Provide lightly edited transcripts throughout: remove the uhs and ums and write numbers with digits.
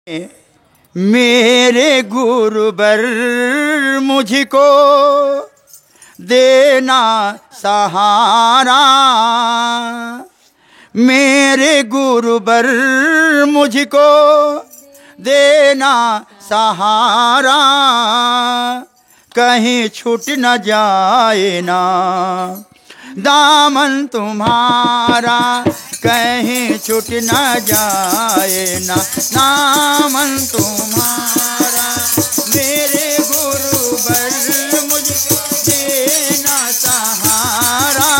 मेरे गुरुवर मुझको देना सहारा, मेरे गुरुवर मुझको देना सहारा, कहीं छूट न जाए ना दामन तुम्हारा, कहीं छूट न जाए ना दामन तुम्हारा। मेरे गुरुवर मुझको देना सहारा,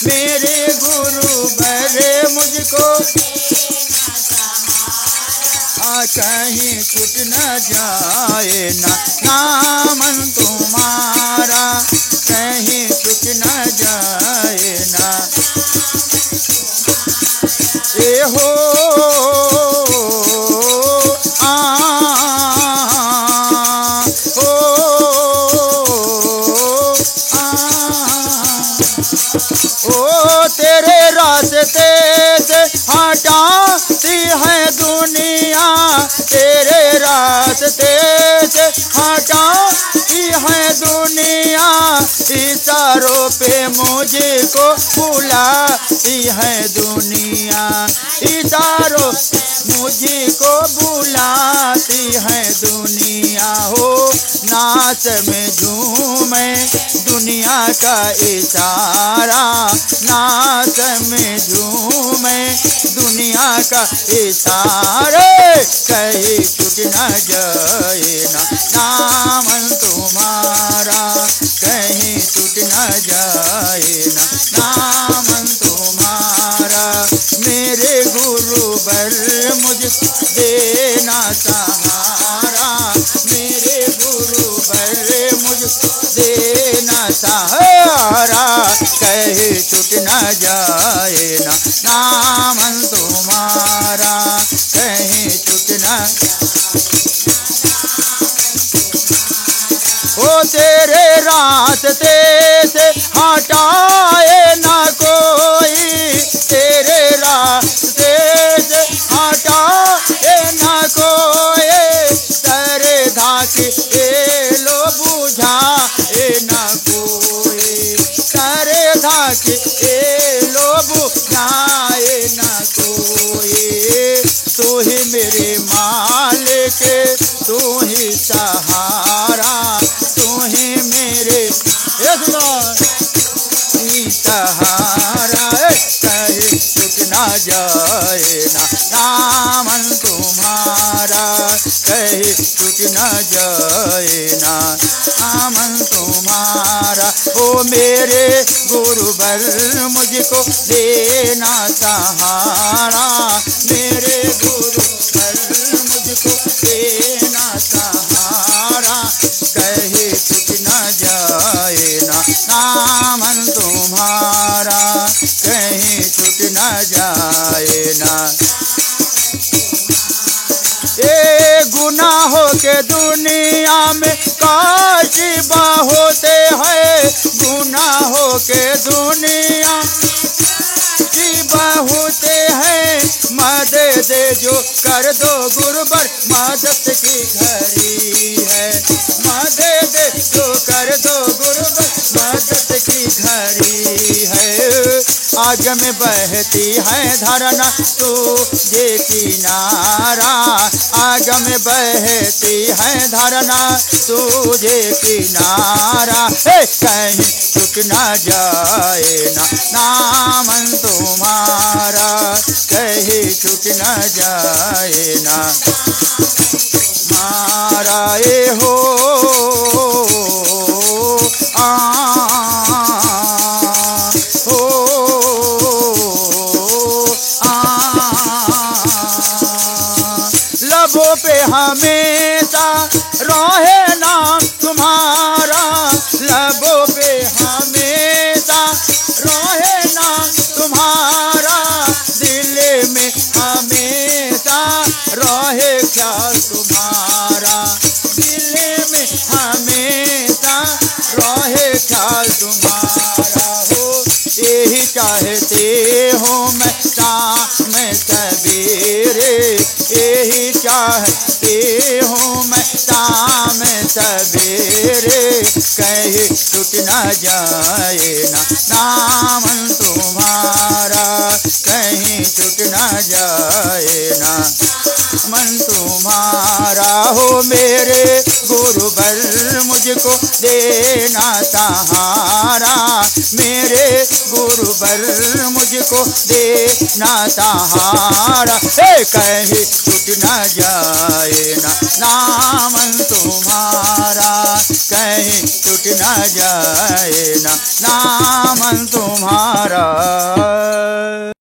मेरे गुरुवर मुझको कहीं छूट न जाए ना दामन तुम्हारा, कहीं छूट न जाए ना। ए हो ओ तेरे रास्ते से हटाती है दुनिया, तेरे रास्ते से हटाती है दुनिया, इशारों पे मुझको बुलाती है दुनिया, इशारों मुझको बुलाती है दुनिया। हो नाच में झूमे दुनिया का इशारा, नाच में झूमे दुनिया का इशारे, कहीं छूट न जाए ना दामन तुम्हारा, कहीं छूट न जाए ना दामन तुम्हारा। मेरे गुरुवर मुझको देना सहारा, मेरे गुरुवर मुझको देना सहारा, कहीं छूट न जाए ना दामन तुम्हारा, कहीं छूट न। ओ तेरे रास्ते से हटाए ना कोई, तेरे रास्ते से हटाए ना कोई, तेरे धाके लो बुझाए ना कोई, तेरे धाके लो बुझाए ना कोई। तू ही मेरे मालिक, तू ही सहारा, तू ही मेरे सहारा, कहीं छूट न जाए ना दामन तुम्हारा, कहीं छूट न जाए ना दामन तुम्हारा। ओ मेरे गुरुवर मुझको देना सहारा, मेरे गुरुवर मुझको देना सहारा, कहीं छूट न जाए ना दामन तुम्हारा, कहीं छूट न जाए ना। ये गुनाहों के दुनिया में काशिबा होते हैं, गुनाहों के दुनिया काशिबा होते हैं, मदद जो कर दो गुरुवर मदद की घड़ी है, मदद जो कर दो गुरुवर मदद की घड़ी है। आग में बहती है धरना तुझे किनारा, आग में बहती है धरना तुझे किनारा, कहीं छूट न जाए ना दामन तुम्हारा, कहीं छूट न जाए ना मारा। ए हो लबों पे हमेशा रहे नाम तुम्हारा, लबों पे हमेशा रहे नाम तुम्हारा, दिल में हमेशा रहे ख्याल तुम्हारा, दिल में हमेशा रहे ख्याल तुम्हारा। हो यही चाहते हो मैं शाम सवेरे, यही चाह कहते हूँ मैं शाम सवेरे, कहीं छूट न जाए ना नाम तुम्हारा, कहीं छूट न जाए ना मन तुम्हारा। हो मेरे गुरुवर मुझको देना सहारा, मेरे गुरुवर मुझको देना सहारा। कहीं छूट न जाए ना नाम तुम्हारा, कहीं छूट न जाए ना नाम तुम्हारा।